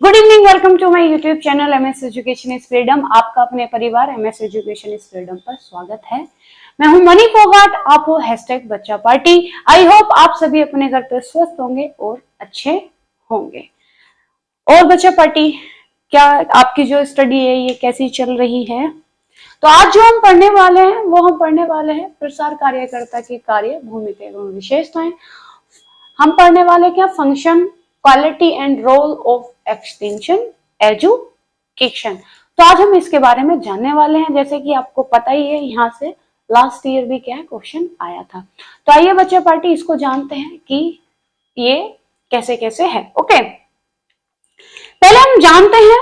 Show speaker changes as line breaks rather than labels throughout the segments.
Good evening, welcome to my YouTube channel MS education is freedom. आपका अपने परिवार MS education is freedom पर स्वागत है। मैं हूं मनी फोगाट, आप हो #बच्चा पार्टी। आई होप आप सभी अपने घर पर स्वस्थ होंगे और अच्छे होंगे। और बच्चा पार्टी, क्या आपकी जो स्टडी है ये कैसी चल रही है? तो आज जो हम पढ़ने वाले हैं वो हम पढ़ने वाले हैं प्रसार कार्यकर्ता की कार्य, भूमिका एवं विशेषताएं। हम पढ़ने वाले क्या? Function, quality and role of extension education. तो आज हम इसके बारे में जानने वाले हैं। जैसे कि आपको पता ही है, यहाँ से लास्ट ईयर भी क्या है क्वेश्चन आया था। तो आइए बच्चे पार्टी इसको जानते हैं कि ये कैसे कैसे है। ओके, पहले हम जानते हैं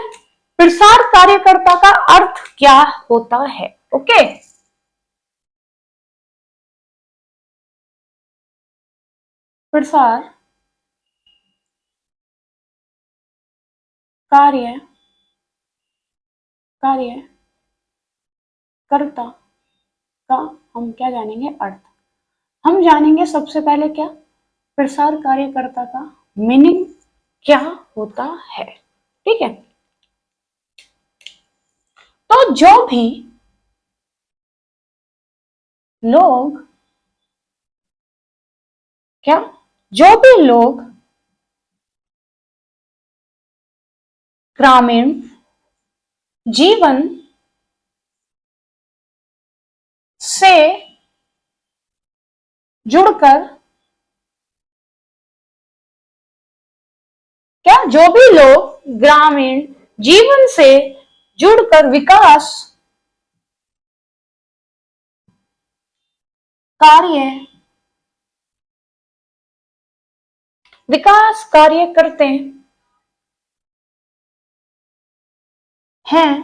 प्रसार कार्यकर्ता का अर्थ क्या होता है। ओके, प्रसार कार्यकर्ता का हम क्या जानेंगे? अर्थ। हम जानेंगे सबसे पहले क्या प्रसार कार्यकर्ता का मीनिंग क्या होता है। ठीक है, तो जो भी लोग ग्रामीण जीवन से जुड़कर जो भी लोग ग्रामीण जीवन से जुड़कर विकास कार्य करते हैं,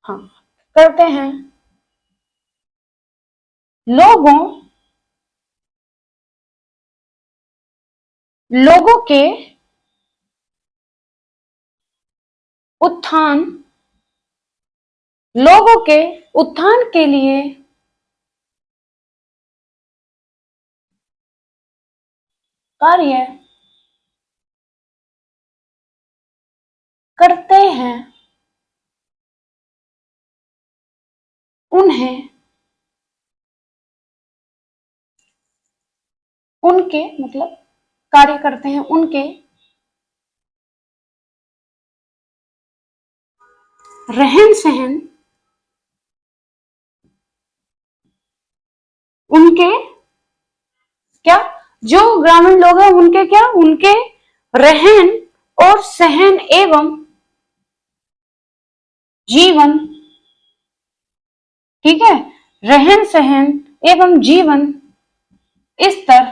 हाँ करते हैं, लोगों के उत्थान के लिए कार्य करते हैं, उनके मतलब कार्य करते हैं उनके रहन सहन, उनके क्या जो ग्रामीण लोग हैं उनके रहन और सहन एवं जीवन। ठीक है, रहन सहन एवं जीवन स्तर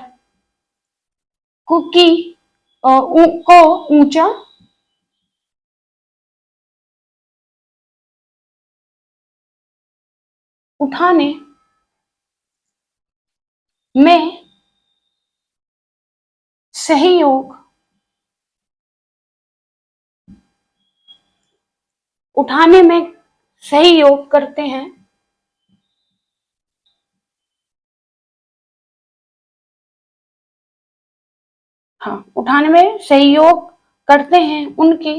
को ऊंचा उठाने में सहयोग करते हैं। हाँ, उठाने में सहयोग करते हैं उनके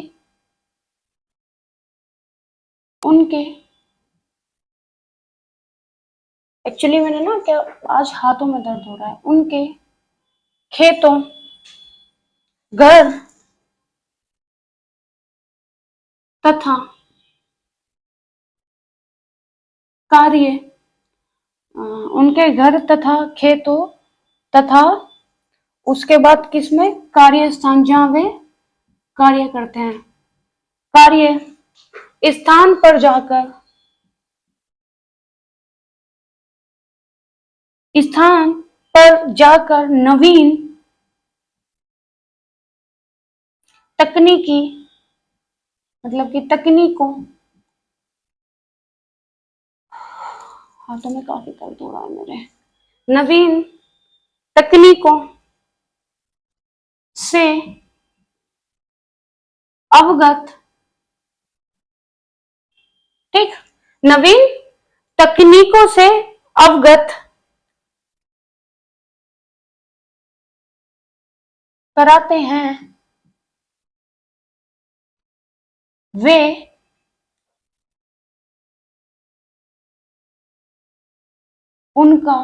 एक्चुअली मैंने ना क्या आज हाथों में दर्द हो रहा है। उनके खेतों, घर तथा कार्य, उनके घर तथा खेतों तथा उसके बाद किसमें कार्य स्थान जहां वे कार्य करते हैं, कार्य स्थान पर जाकर नवीन तकनीकी मतलब कि तकनीकों, हाथों में काफी दर्द हो रहा है मेरे, नवीन तकनीकों से अवगत। ठीक, नवीन तकनीकों से अवगत कराते हैं वे उनका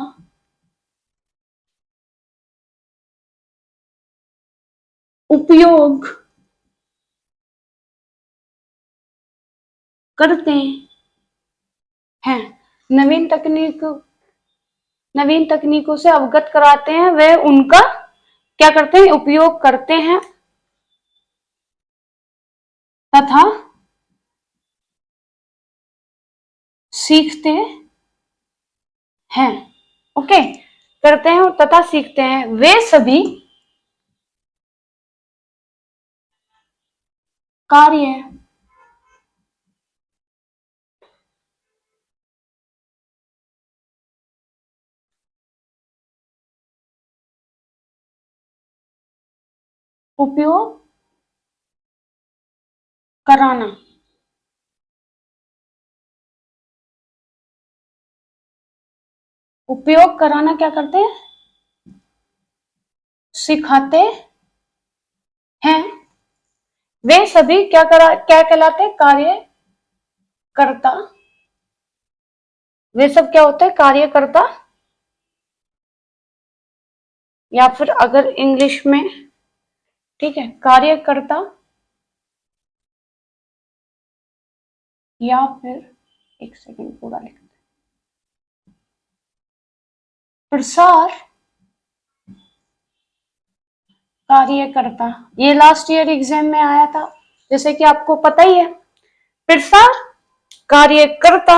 उपयोग करते हैं। नवीन तकनीकों से अवगत कराते हैं, वे उनका क्या करते हैं, उपयोग करते हैं तथा सीखते हैं। ओके, करते हैं और तथा सीखते हैं, वे सभी कार्य उपयोग कराना उपयोग कराना क्या करते हैं, सिखाते हैं। वे सभी क्या कहलाते हैं, कार्यकर्ता। वे सब क्या होते हैं, कार्यकर्ता, या फिर अगर इंग्लिश में, ठीक है, कार्यकर्ता, या फिर एक सेकंड पूरा लिखते हैं, प्रसार कार्यकर्ता। ये लास्ट ईयर एग्जाम में आया था, जैसे कि आपको पता ही है। प्रसार कार्यकर्ता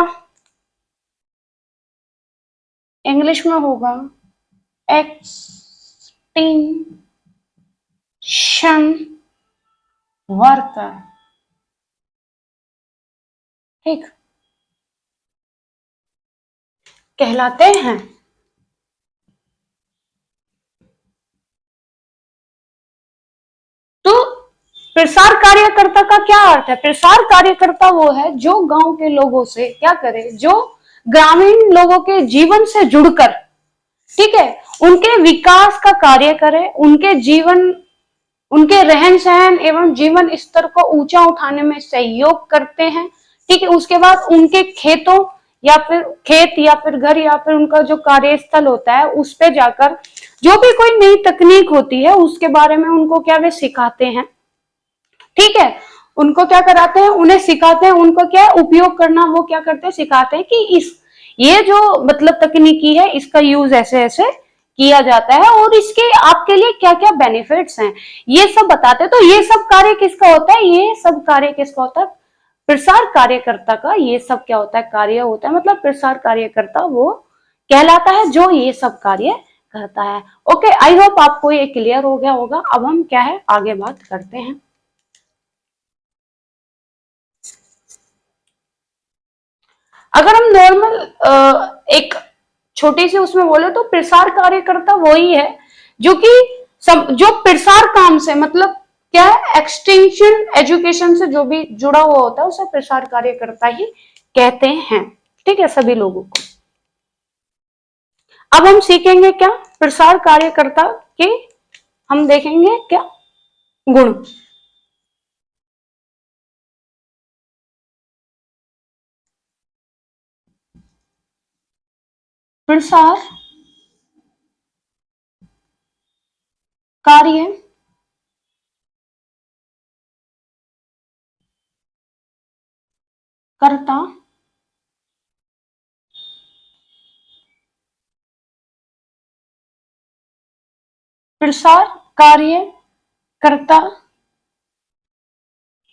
इंग्लिश में होगा एक्सटेंशन वर्कर। ठीक, कहलाते हैं। तो प्रसार कार्यकर्ता का क्या अर्थ है, प्रसार कार्यकर्ता वो है जो गांव के लोगों से क्या करे, जो ग्रामीण लोगों के जीवन से जुड़कर, ठीक है, उनके विकास का कार्य करे, उनके जीवन, उनके रहन सहन एवं जीवन स्तर को ऊंचा उठाने में सहयोग करते हैं। ठीक है, उसके बाद उनके खेतों या फिर खेत या फिर घर या फिर उनका जो कार्यस्थल होता है उस पे जाकर जो भी कोई नई तकनीक होती है उसके बारे में उनको क्या वे सिखाते हैं। ठीक है, उनको क्या कराते हैं, उन्हें सिखाते हैं, उनको क्या है, उपयोग करना वो क्या करते हैं, सिखाते हैं कि इस ये जो मतलब तकनीकी है इसका यूज ऐसे ऐसे किया जाता है और इसके आपके लिए क्या क्या बेनिफिट्स हैं ये सब बताते हैं। तो ये सब कार्य किसका होता है, ये सब कार्य किसका होता है, प्रसार कार्यकर्ता का ये सब क्या होता है, कार्य होता है। मतलब प्रसार कार्यकर्ता वो कहलाता है जो ये सब कार्य करता है। ओके, आई होप आपको ये क्लियर हो गया होगा। अब हम क्या है आगे बात करते हैं। अगर हम नॉर्मल एक छोटी सी उसमें बोले तो प्रसार कार्यकर्ता वही है जो कि जो प्रसार काम से मतलब क्या है, एक्सटेंशन एजुकेशन से जो भी जुड़ा हुआ होता है उसे प्रसार कार्यकर्ता ही कहते हैं। ठीक है, सभी लोगों को। अब हम सीखेंगे क्या, प्रसार कार्यकर्ता के हम देखेंगे क्या गुण। प्रसार कार्य कर्ता प्रसार कार्य कर्ता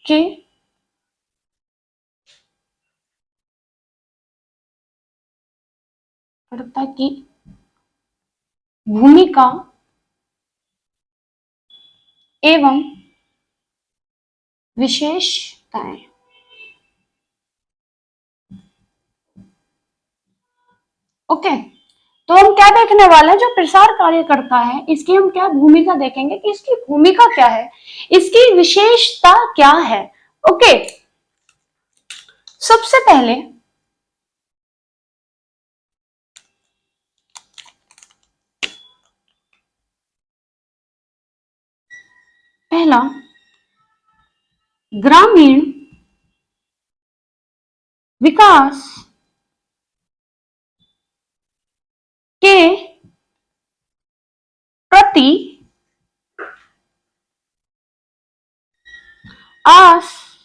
के कर्ता की भूमिका एवं विशेषताएं। ओके, तो हम क्या देखने वाले हैं, जो प्रसार कार्यकर्ता है इसकी हम क्या भूमिका देखेंगे कि इसकी भूमिका क्या है, इसकी विशेषता क्या है। ओके, सबसे पहले अगला, ग्रामीण विकास के प्रति आस्थावान।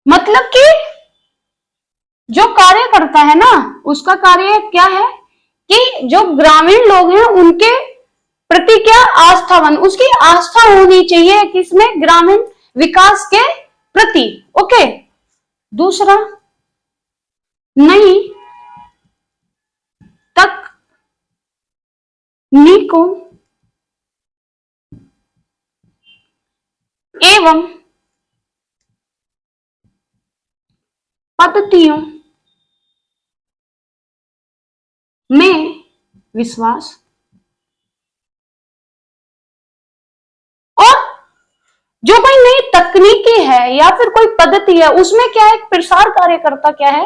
मतलब कि जो कार्य करता है ना, उसका कार्य क्या है कि जो ग्रामीण लोग हैं उनके प्रति क्या, आस्थावान, उसकी आस्था होनी चाहिए किसमें, ग्रामीण विकास के प्रति। ओके। दूसरा, नई तकनीकों एवं पद्धतियों में विश्वास। और जो कोई नई तकनीकी है या फिर कोई पद्धति है, उसमें क्या है, प्रसार कार्यकर्ता क्या है,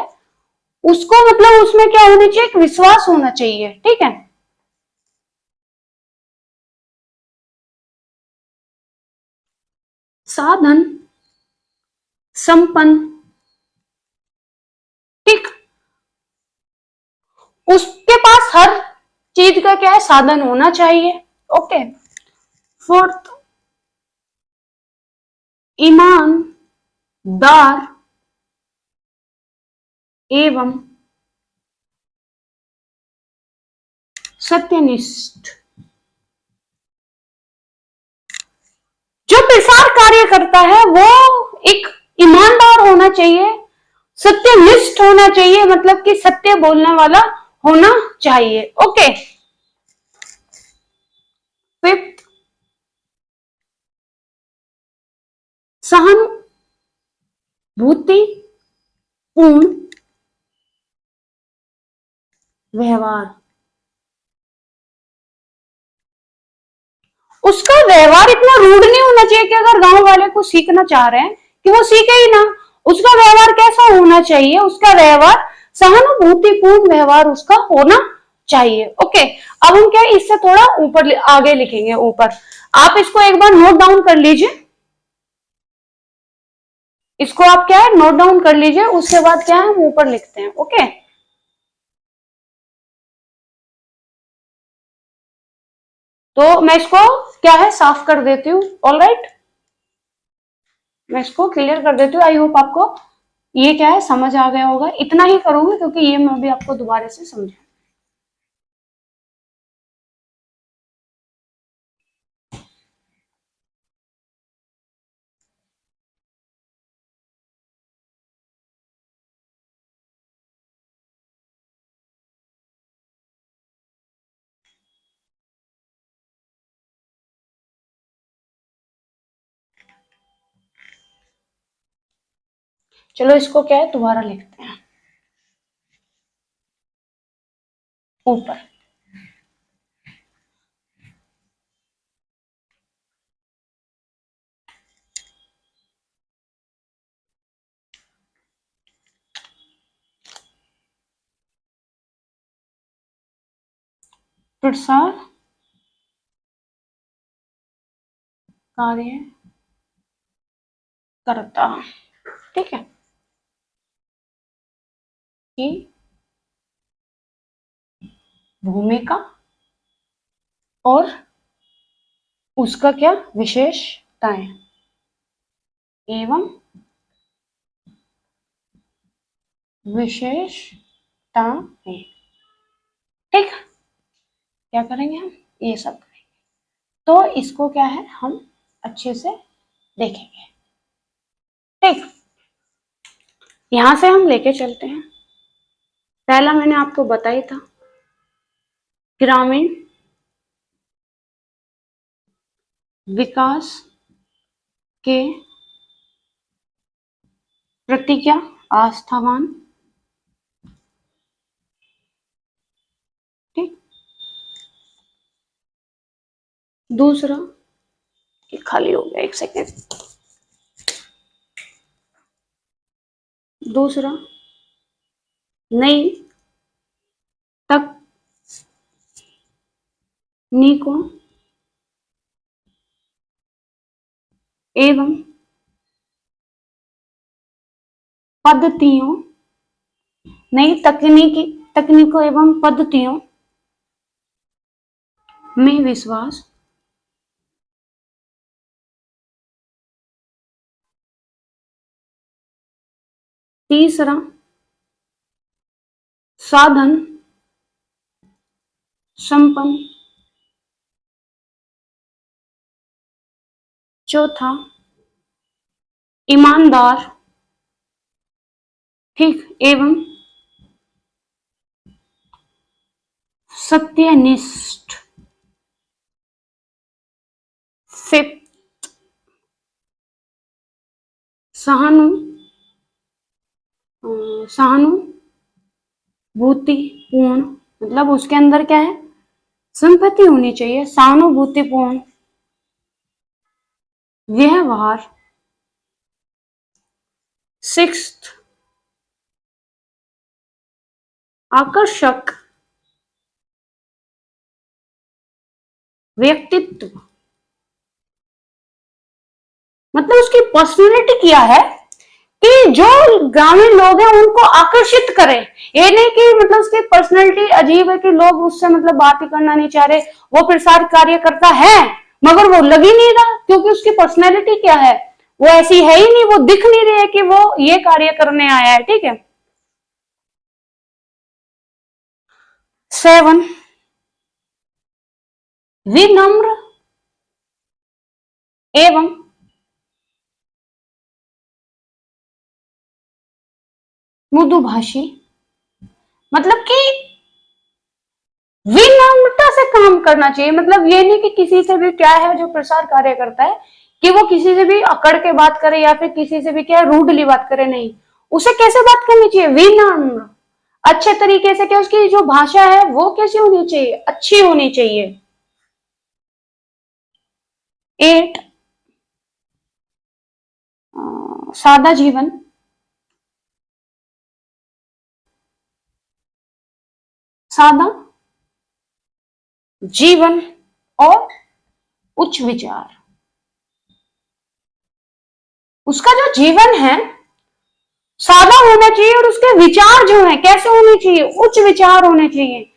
उसको मतलब उसमें क्या होना चाहिए, एक विश्वास होना चाहिए। ठीक है। साधन संपन्न, ठीक, उसके पास हर चीज का क्या है, साधन होना चाहिए। ओके। फोर्थ, ईमानदार एवं सत्यनिष्ठ। जो प्रसार कार्य करता है वो एक ईमानदार होना चाहिए, सत्यनिष्ठ होना चाहिए, मतलब कि सत्य बोलने वाला होना चाहिए। ओके। फिफ्थ, सहानुभूतिपूर्ण व्यवहार। उसका व्यवहार इतना रूड नहीं होना चाहिए कि अगर गांव वाले को सीखना चाह रहे हैं कि वो सीखे ही ना। उसका व्यवहार कैसा होना चाहिए, उसका व्यवहार सहानुभूतिपूर्ण व्यवहार उसका होना चाहिए। ओके। अब हम क्या इससे थोड़ा ऊपर आगे लिखेंगे। ऊपर आप इसको एक बार नोट डाउन कर लीजिए, इसको आप क्या है नोट डाउन कर लीजिए, उसके बाद क्या है हम ऊपर लिखते हैं। ओके। तो मैं इसको क्या है साफ कर देती हूँ। ऑल राइट, मैं इसको क्लियर कर देती हूँ। आई होप आपको ये क्या है समझ आ गया होगा। इतना ही करूंगी क्योंकि ये मैं भी आपको दोबारा से समझा। चलो इसको क्या है दोबारा लिखते हैं ऊपर। प्रसार कार्य करता, ठीक है, की भूमिका और उसका क्या विशेषताएं एवं विशेषताएं। ठीक, क्या करेंगे हम ये सब करेंगे। तो इसको क्या है हम अच्छे से देखेंगे। ठीक, यहां से हम लेके चलते हैं। पहला मैंने आपको बताई था, ग्रामीण विकास के प्रति क्या, आस्थावान। ठीक, दूसरा, ये खाली हो गया, एक सेकेंड। दूसरा, नई निकों एवं पद्धतियों, नई तकनीकों एवं पद्धतियों में विश्वास। तीसरा, साधन संपन्न। चौथा, ईमानदार, ठीक, एवं सत्यनिष्ठ। फिफ्थ, सहानुभूतिपूर्ण, मतलब उसके अंदर क्या है, संपत्ति होनी चाहिए, सहानुभूतिपूर्ण व्यवहार। सिक्स्थ, आकर्षक व्यक्तित्व, मतलब उसकी पर्सनैलिटी क्या है कि जो ग्रामीण लोग हैं उनको आकर्षित करे। ये नहीं कि मतलब उसकी पर्सनैलिटी अजीब है कि लोग उससे मतलब बात ही करना नहीं चाह रहे, वो प्रसार कार्य करता है मगर वो लग ही नहीं रहा, क्योंकि उसकी पर्सनैलिटी क्या है, वो ऐसी है ही नहीं, वो दिख नहीं रही है कि वो ये कार्य करने आया है, ठीक है। 7, विनम्र एवं मृदुभाषी, मतलब कि विनम्रता से काम करना चाहिए। मतलब ये नहीं कि किसी से भी क्या है जो प्रसार कार्य करता है कि वो किसी से भी अकड़ के बात करे या फिर किसी से भी क्या रूडली बात करे, नहीं, उसे कैसे बात करनी चाहिए, विनम्र, अच्छे तरीके से, क्या उसकी जो भाषा है वो कैसी होनी चाहिए, अच्छी होनी चाहिए। 8, सादा जीवन, सादा जीवन और उच्च विचार। उसका जो जीवन है सादा होना चाहिए और उसके विचार जो है कैसे होने चाहिए, उच्च विचार होने चाहिए।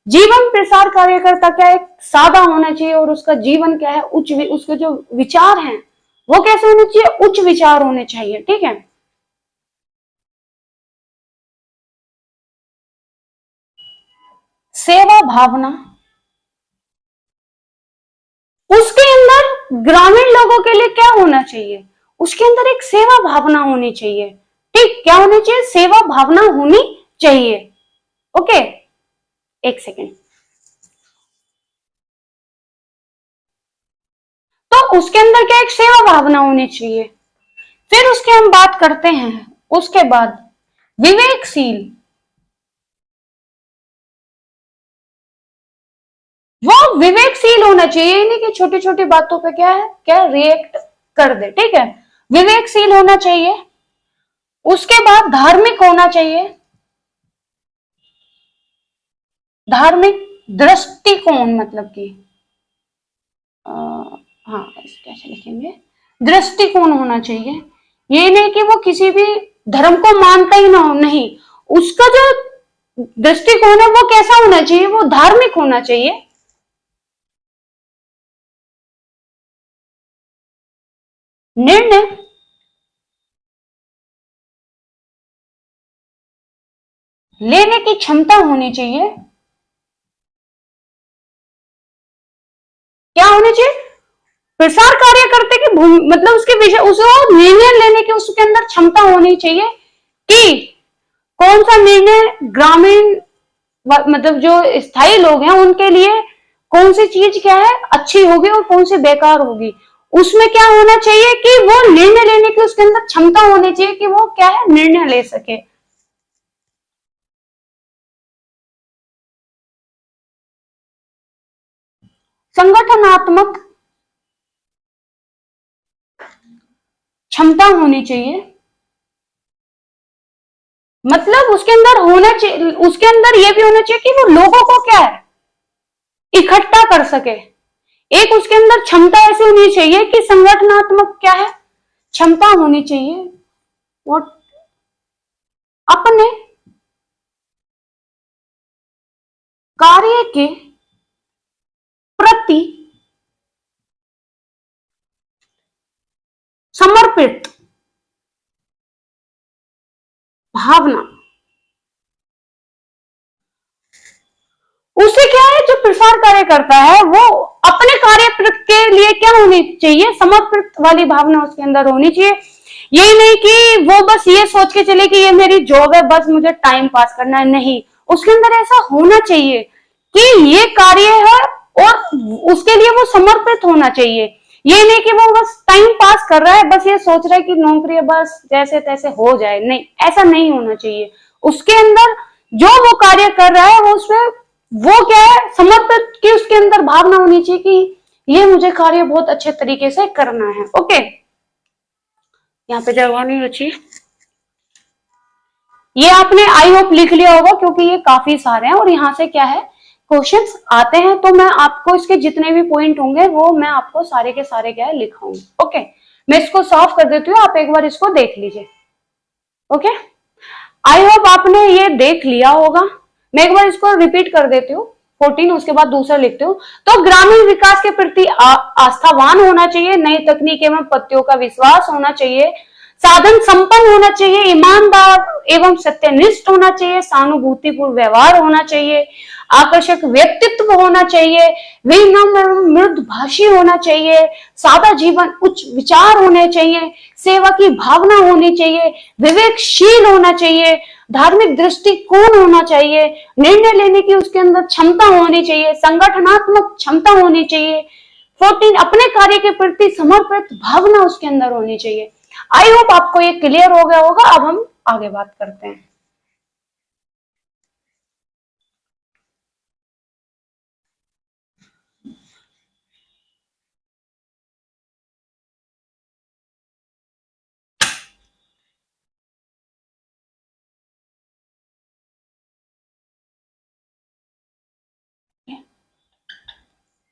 जीवन प्रसार कार्यकर्ता क्या है, सादा होना चाहिए और उसका जीवन क्या है, उसके जो विचार हैं वो कैसे होने चाहिए, उच्च विचार होने चाहिए, ठीक है। सेवा भावना, उसके अंदर ग्रामीण लोगों के लिए क्या होना चाहिए, उसके अंदर एक सेवा भावना होनी चाहिए, ठीक, क्या होनी चाहिए, सेवा भावना होनी चाहिए, ओके। एक सेकेंड, तो उसके अंदर क्या, एक सेवा भावना होनी चाहिए। फिर उसके हम बात करते हैं, उसके बाद विवेकशील, वो विवेकशील होना चाहिए, नहीं कि छोटी छोटी बातों पे क्या है, क्या रिएक्ट कर दे, ठीक है, विवेकशील होना चाहिए। उसके बाद धार्मिक होना चाहिए, धार्मिक दृष्टिकोण, मतलब कि हाँ कैसे लिखेंगे, दृष्टिकोण होना चाहिए। ये नहीं कि वो किसी भी धर्म को मानता ही ना हो, नहीं, उसका जो दृष्टिकोण है वो कैसा होना चाहिए, वो धार्मिक होना चाहिए। निर्णय लेने की क्षमता होनी चाहिए, क्या होनी चाहिए, प्रसार कार्य करते कि मतलब उसके विषय, उसको निर्णय लेने की उसके अंदर क्षमता होनी चाहिए कि कौन सा निर्णय ग्रामीण मतलब जो स्थायी लोग हैं उनके लिए कौन सी चीज क्या है अच्छी होगी और कौन सी बेकार होगी, उसमें क्या होना चाहिए कि वो निर्णय लेने की उसके अंदर क्षमता होनी चाहिए कि वो क्या है निर्णय ले सके। संगठनात्मक क्षमता होनी चाहिए, मतलब उसके अंदर होना चाहिए, उसके अंदर ये भी होना चाहिए कि वो लोगों को क्या है इकट्ठा कर सके। एक उसके अंदर क्षमता ऐसी होनी चाहिए कि संगठनात्मक क्या है, क्षमता होनी चाहिए। वो अपने कार्य के प्रति समर्पित भावना, उसे क्या है, जो प्रसार कार्य करता है वो अपने कार्य के लिए क्या होनी चाहिए, समर्पित वाली भावना उसके अंदर होनी चाहिए। यही नहीं कि वो बस ये सोच के चले कि ये मेरी जॉब है, बस मुझे टाइम पास करना है, नहीं, उसके अंदर ऐसा होना चाहिए कि ये कार्य है और उसके लिए वो समर्पित होना चाहिए। ये नहीं कि वो बस टाइम पास कर रहा है, बस ये सोच रहा है कि नौकरी है बस जैसे तैसे हो जाए, नहीं, ऐसा नहीं होना चाहिए। उसके अंदर जो वो कार्य कर रहा है वो उसमें वो क्या है, समर्पित की उसके अंदर भावना होनी चाहिए कि ये मुझे कार्य बहुत अच्छे तरीके से करना है। ओके, यहाँ पे जगह नहीं बची। ये आपने आई होप लिख लिया होगा क्योंकि ये काफी सारे हैं और यहाँ से क्या है, क्वेश्चंस आते हैं, तो मैं आपको इसके जितने भी पॉइंट होंगे वो मैं आपको सारे के सारे क्या है लिखाऊंगी। ओके, मैं इसको सॉल्व कर देती हूँ, आप एक बार इसको देख लीजिए। ओके, आई होप आपने ये देख लिया होगा। मैं एक बार इसको रिपीट कर देती हूँ, 14 उसके बाद दूसरा लिखते हूँ। तो ग्रामीण विकास के प्रति आस्थावान होना चाहिए, नई तकनीक एवं पत्तियों का विश्वास होना चाहिए, साधन संपन्न होना चाहिए, ईमानदार एवं सत्यनिष्ठ होना चाहिए, सहानुभूतिपूर्ण व्यवहार होना चाहिए, आकर्षक व्यक्तित्व होना चाहिए, विनम्र एवं मृदुभाषी होना चाहिए, सादा जीवन, उच्च विचार होने चाहिए, सेवा की भावना होनी चाहिए, विवेकशील होना चाहिए, धार्मिक दृष्टिकोण होना चाहिए, निर्णय लेने की उसके अंदर क्षमता होनी चाहिए, संगठनात्मक क्षमता होनी चाहिए, 14 अपने कार्य के प्रति समर्पित भावना उसके अंदर होनी चाहिए। आई होप आपको ये क्लियर हो गया होगा। अब हम आगे बात करते हैं।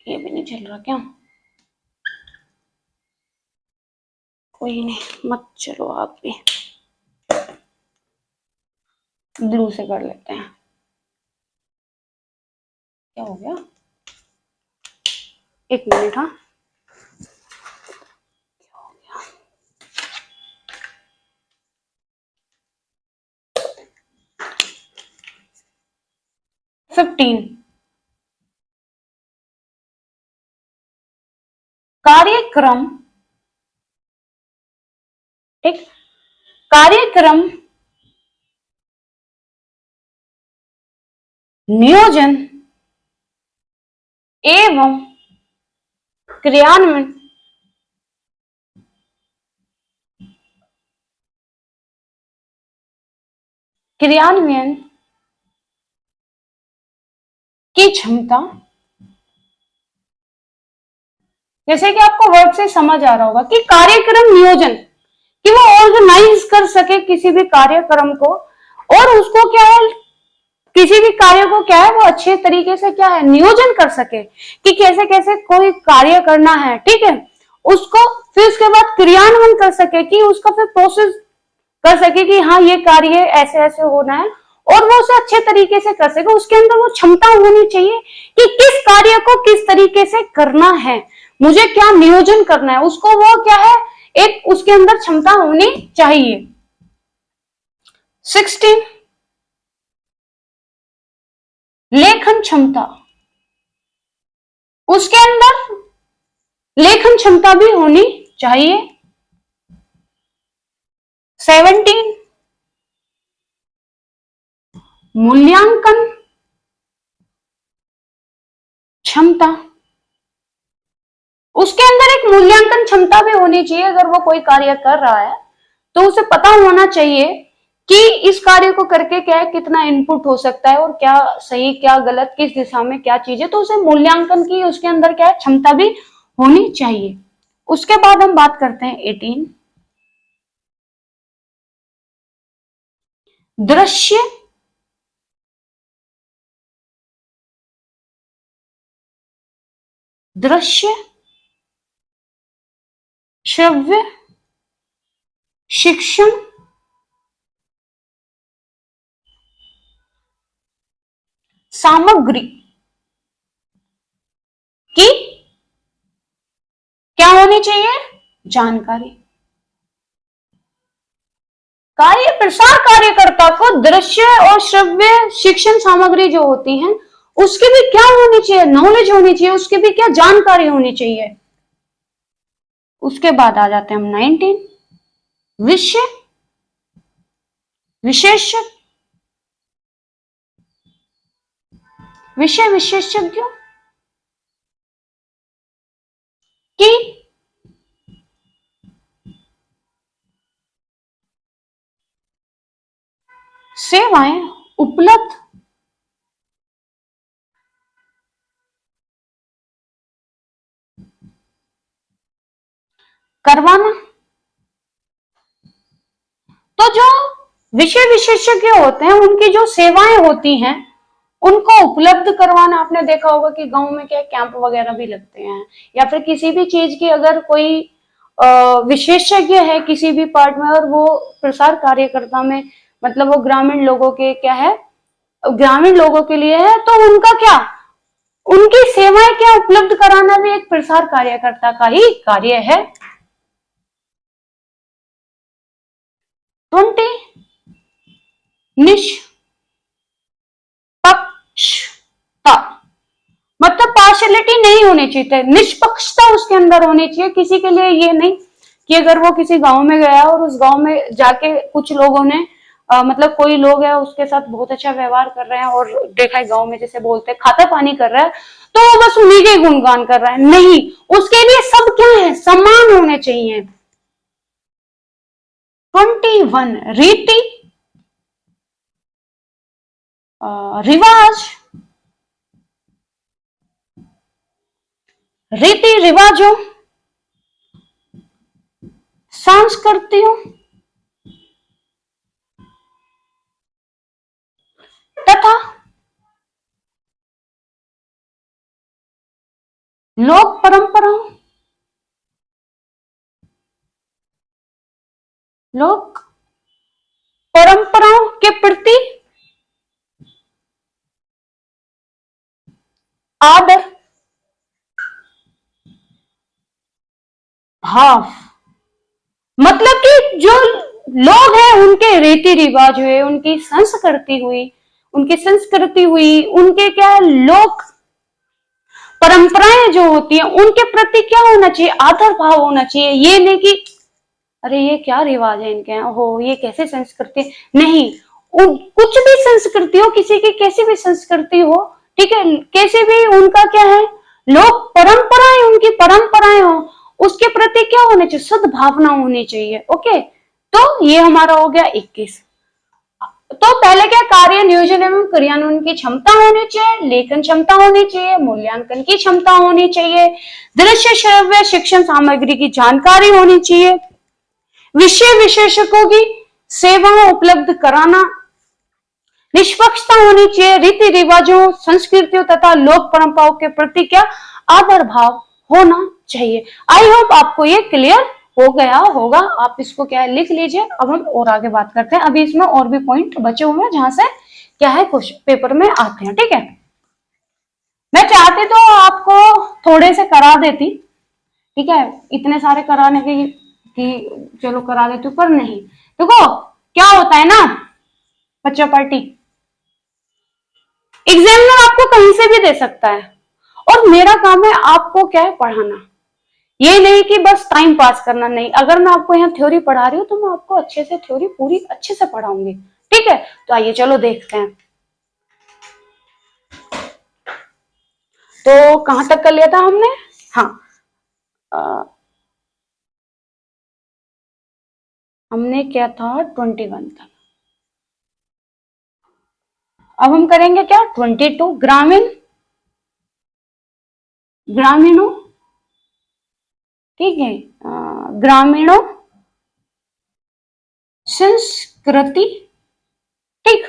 ये भी नहीं चल रहा क्या? कोई नहीं, मत चलो आप भी, ब्लू से कर लेते हैं। क्या हो गया, एक मिनट। हाँ, 15 कार्यक्रम, एक कार्यक्रम नियोजन एवं क्रियान्वयन क्रियान्वयन की क्षमता, जैसे कि आपको वर्ड से समझ आ रहा होगा कि कार्यक्रम नियोजन, कि वो ऑर्गेनाइज कर सके किसी भी कार्यक्रम को, और उसको क्या है, किसी भी कार्य को क्या है वो अच्छे तरीके से क्या है नियोजन कर सके कि कैसे कैसे कोई कार्य करना है, ठीक है, उसको फिर उसके बाद क्रियान्वयन कर सके कि उसका फिर प्रोसेस कर सके कि हाँ ये कार्य ऐसे ऐसे होना है, और वो उसे अच्छे तरीके से कर सके। उसके अंदर वो क्षमता होनी चाहिए कि किस कार्य को किस तरीके से करना है, मुझे क्या नियोजन करना है, उसको वो क्या है, एक उसके अंदर क्षमता होनी चाहिए। 16 लेखन क्षमता, उसके अंदर लेखन क्षमता भी होनी चाहिए। 17 मूल्यांकन क्षमता, उसके अंदर एक मूल्यांकन क्षमता भी होनी चाहिए। अगर वो कोई कार्य कर रहा है तो उसे पता होना चाहिए कि इस कार्य को करके क्या है, कितना इनपुट हो सकता है और क्या सही क्या गलत, किस दिशा में क्या चीज है, तो उसे मूल्यांकन की उसके अंदर क्या है क्षमता भी होनी चाहिए। उसके बाद हम बात करते हैं 18 दृश्य दृश्य, श्रव्य, शिक्षण, सामग्री की क्या होनी चाहिए? जानकारी। कार्य प्रसार कार्यकर्ता को दृश्य और श्रव्य शिक्षण सामग्री जो होती हैं उसकी भी क्या होनी चाहिए? नॉलेज होनी चाहिए, उसकी भी क्या जानकारी होनी चाहिए। उसके बाद आ जाते हैं हम 19, विषय, विशेषक, विषय विशेषज्ञ की सेवाएं उपलब्ध करवाना। तो जो विषय विशेषज्ञ होते हैं उनकी जो सेवाएं होती हैं उनको उपलब्ध करवाना। आपने देखा होगा कि गांव में क्या कैंप वगैरह भी लगते हैं, या फिर किसी भी चीज की अगर कोई विशेषज्ञ है किसी भी पार्ट में और वो प्रसार कार्यकर्ता में, मतलब वो ग्रामीण लोगों के क्या है, ग्रामीण लोगों के लिए है, तो उनका क्या, उनकी सेवाएं क्या उपलब्ध कराना भी एक प्रसार कार्यकर्ता का ही कार्य है। 20, निष्पक्षता, मतलब पार्शलिटी नहीं होनी चाहिए, निष्पक्षता उसके अंदर होनी चाहिए। किसी के लिए ये नहीं कि अगर वो किसी गांव में गया और उस गांव में जाके कुछ लोगों ने मतलब कोई लोग है उसके साथ बहुत अच्छा व्यवहार कर रहे हैं और देखा है गांव में जैसे बोलते हैं खाता पानी कर रहा है, तो वो बस उन्हीं के गुणगान कर रहा है। नहीं, उसके लिए सब क्या है, समान होने चाहिए। 21, रीति रिवाज, रीति रिवाजों, संस्कृतियों तथा लोक परंपराओं, लोक परंपराओं के प्रति आदर भाव। मतलब कि जो लोग हैं उनके रीति रिवाज हुए, उनकी संस्कृति हुई, उनकी संस्कृति हुई, उनके क्या लोक परंपराएं जो होती हैं उनके प्रति क्या होना चाहिए, आदर भाव होना चाहिए। ये नहीं कि अरे ये क्या रिवाज है इनके, हो ये कैसे संस्कृति, नहीं, कुछ भी संस्कृति हो, किसी की कैसी भी संस्कृति हो, ठीक है, कैसे भी उनका क्या है, लोक परंपराएं, उनकी परंपराएं हो, उसके प्रति क्या होना चाहिए, सद्भावना होनी चाहिए। ओके, तो ये हमारा हो गया 21। तो पहले क्या, कार्य नियोजन एवं क्रियान्वयन की क्षमता होनी चाहिए, लेखन क्षमता होनी चाहिए, मूल्यांकन की क्षमता होनी चाहिए, दृश्य श्रव्य शिक्षण सामग्री की जानकारी होनी चाहिए, विषय विशेषकों की सेवाएं उपलब्ध कराना, निष्पक्षता होनी चाहिए, रीति रिवाजों संस्कृतियों तथा लोक परंपराओं के प्रति क्या आदर भाव होना चाहिए। आई होप आपको ये क्लियर हो गया होगा। आप इसको क्या है लिख लीजिए। अब हम और आगे बात करते हैं। अभी इसमें और भी पॉइंट बचे हुए हैं जहां से क्या है क्वेश्चन पेपर में आते हैं। ठीक है, मैं चाहती तो आपको थोड़े से करा देती, ठीक है, इतने सारे कराने के कि चलो करा देती हूँ, पर नहीं। देखो क्या होता है ना बच्चा पार्टी, एग्जामिनर आपको कहीं से भी दे सकता है और मेरा काम है आपको क्या है पढ़ाना, ये नहीं कि बस टाइम पास करना। नहीं, अगर मैं आपको यहाँ थ्योरी पढ़ा रही हूँ तो मैं आपको अच्छे से थ्योरी पूरी अच्छे से पढ़ाऊंगी। ठीक है, तो आइए चलो देखते हैं। तो कहां तक कर लिया था हमने? हाँ, हमने क्या था 21 था। अब हम करेंगे क्या 22, ग्रामीण, ग्रामीणों, ठीक है, ग्रामीणों संस्कृति, ठीक,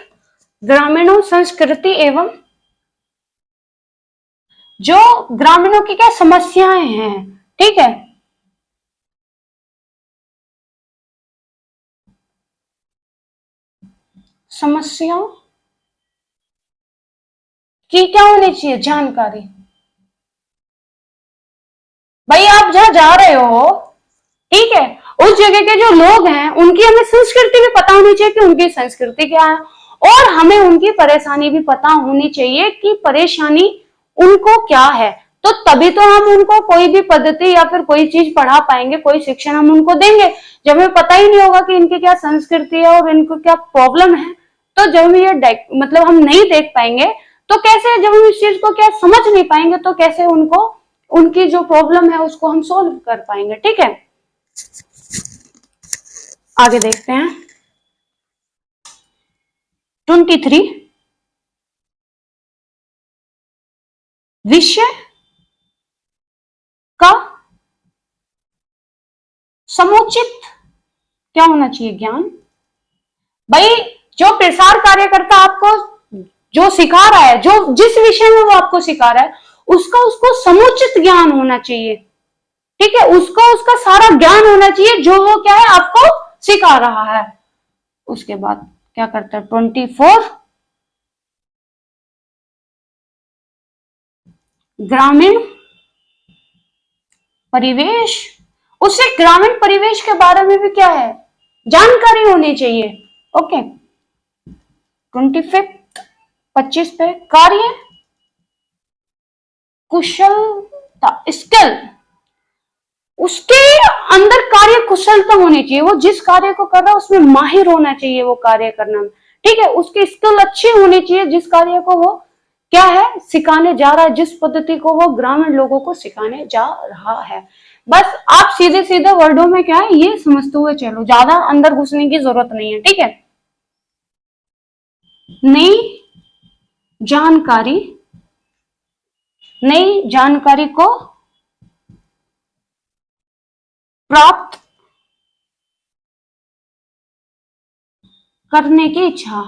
ग्रामीणों संस्कृति एवं जो ग्रामीणों की क्या समस्याएं हैं, ठीक है, समस्याओं की क्या होनी चाहिए, जानकारी। भाई आप जहां जा रहे हो, ठीक है, उस जगह के जो लोग हैं उनकी हमें संस्कृति भी पता होनी चाहिए कि उनकी संस्कृति क्या है, और हमें उनकी परेशानी भी पता होनी चाहिए कि परेशानी उनको क्या है। तो तभी तो हम उनको कोई भी पद्धति या फिर कोई चीज पढ़ा पाएंगे, कोई शिक्षण हम उनको देंगे। जब हमें पता ही नहीं होगा कि इनकी क्या संस्कृति है और इनको क्या प्रॉब्लम है, तो जब हम ये मतलब हम नहीं देख पाएंगे, तो कैसे, जब हम इस चीज को क्या समझ नहीं पाएंगे, तो कैसे उनको उनकी जो प्रॉब्लम है उसको हम सोल्व कर पाएंगे। ठीक है, आगे देखते हैं 23 विषय का समुचित क्या होना चाहिए, ज्ञान। भाई जो प्रसार कार्यकर्ता आपको जो सिखा रहा है, जो जिस विषय में वो आपको सिखा रहा है, उसको समुचित ज्ञान होना चाहिए। ठीक है, उसको उसका सारा ज्ञान होना चाहिए जो वो क्या है आपको सिखा रहा है। उसके बाद क्या करता है 24 ग्रामीण परिवेश, उसे ग्रामीण परिवेश के बारे में भी क्या है जानकारी होनी चाहिए। ओके 25 पे कार्य कुशलता, स्किल, उसके अंदर कार्य कुशलता होनी चाहिए, वो जिस कार्य को कर रहा है उसमें माहिर होना चाहिए वो कार्य करना में। ठीक है, उसकी स्किल अच्छी होनी चाहिए जिस कार्य को वो क्या है सिखाने जा रहा है, जिस पद्धति को वो ग्रामीण लोगों को सिखाने जा रहा है। बस आप सीधे सीधे वर्डों में क्या है ये समझते हुए चलो, ज्यादा अंदर घुसने की जरूरत नहीं है। ठीक है, नई जानकारी को प्राप्त करने की इच्छा,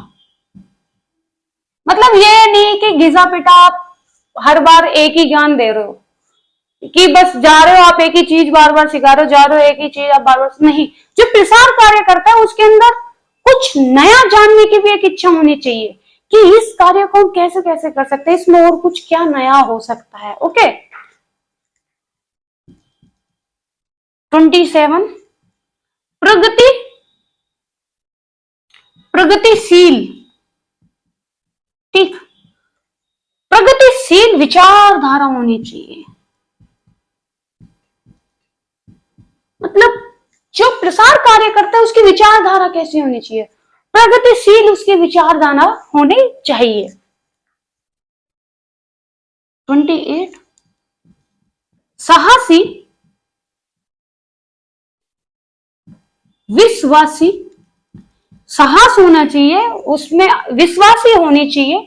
मतलब ये नहीं कि घिसा पिटा आप हर बार एक ही ज्ञान दे रहे हो, कि बस जा रहे हो आप एक ही चीज बार बार सिखा रहे हो, जा रहे हो एक ही चीज आप बार बार नहीं। जो प्रसार कार्य करता है उसके अंदर कुछ नया जानने की भी एक इच्छा होनी चाहिए कि इस कार्य को हम कैसे कैसे कर सकते हैं, इसमें और कुछ क्या नया हो सकता है। ओके 27 प्रगतिशील, ठीक, प्रगतिशील विचारधारा होनी चाहिए। मतलब जो प्रसार कार्य करता है उसकी विचारधारा कैसी होनी चाहिए, प्रगतिशील उसकी विचारधारा होनी चाहिए। 28 साहसी विश्वासी, साहस होना चाहिए उसमें, विश्वासी होनी चाहिए,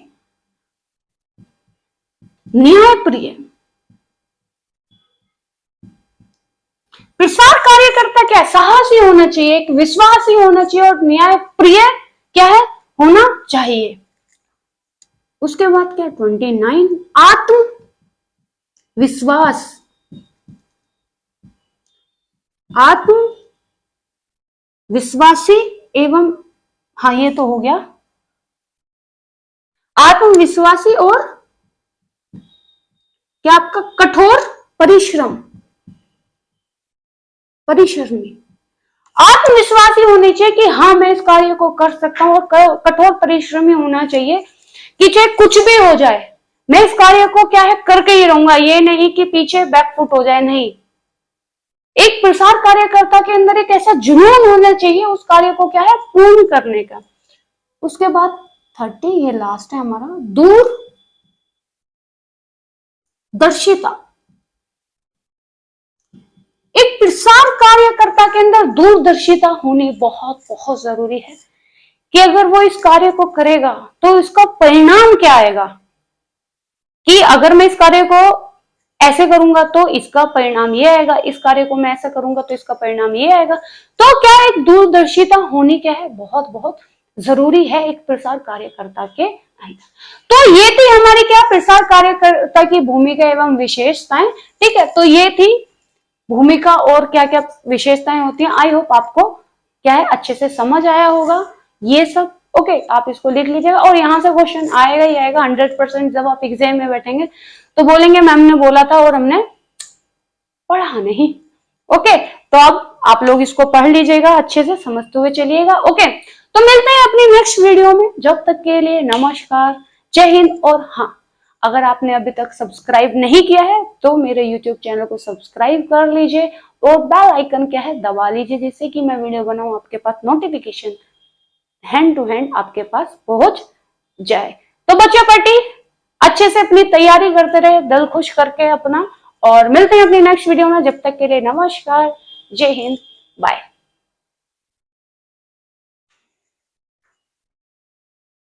न्यायप्रिय, प्रसार कार्यकर्ता क्या है साहसी होना चाहिए, एक विश्वासी होना चाहिए और न्यायप्रिय क्या है होना चाहिए। उसके बाद क्या 29 आत्म विश्वास, आत्म विश्वासी एवं, हाँ ये तो हो गया, आत्मविश्वासी और क्या आपका कठोर परिश्रमी, आत्मविश्वासी होनी चाहिए कि हाँ मैं इस कार्य को कर सकता हूं, और कठोर परिश्रमी होना चाहिए कि चाहे कुछ भी हो जाए मैं इस कार्य को क्या है करके ही रहूंगा, ये नहीं कि पीछे बैकफुट हो जाए। नहीं, एक प्रसार कार्यकर्ता के अंदर एक ऐसा जुनून होना चाहिए उस कार्य को क्या है पूर्ण करने का। उसके बाद 30 ये लास्ट है हमारा, दूरदर्शिता, एक प्रसार कार्यकर्ता के अंदर दूरदर्शिता होनी बहुत बहुत जरूरी है कि अगर वो इस कार्य को करेगा तो इसका परिणाम क्या आएगा, कि अगर मैं इस कार्य को ऐसे करूंगा तो इसका परिणाम ये आएगा, इस कार्य को मैं ऐसा करूंगा तो इसका परिणाम ये आएगा। तो क्या एक दूरदर्शिता होनी क्या है बहुत बहुत जरूरी है एक प्रसार कार्यकर्ता के नहीं था। तो ये थी हमारी क्या, प्रसार कार्यकर्ता की भूमिका एवं विशेषताएं। ठीक है, तो ये थी भूमिका और क्या क्या विशेषताएं होती हैं। आई होप आपको क्या है अच्छे से समझ आया होगा ये सब। ओके, आप इसको लिख लीजिएगा और यहाँ से क्वेश्चन आएगा ही आएगा 100%। जब आप एग्जाम में बैठेंगे तो बोलेंगे मैम ने बोला था और हमने पढ़ा नहीं। ओके, तो अब आप लोग इसको पढ़ लीजिएगा, अच्छे से समझते हुए चलिएगा। ओके, तो मिलते हैं अपनी नेक्स्ट वीडियो में। जब तक के लिए नमस्कार, जय हिंद। और हाँ, अगर आपने अभी तक सब्सक्राइब नहीं किया है तो मेरे यूट्यूब चैनल को सब्सक्राइब कर लीजिए और बेल आइकन क्या है दबा लीजिए, जिससे कि मैं वीडियो बनाऊं आपके पास नोटिफिकेशन हैंड टू हैंड आपके पास पहुंच जाए। तो बच्चा पार्टी अच्छे से अपनी तैयारी करते रहे, दिल खुश करके अपना, और मिलते हैं अपनी नेक्स्ट वीडियो में। जब तक के लिए नमस्कार, जय हिंद, बाय।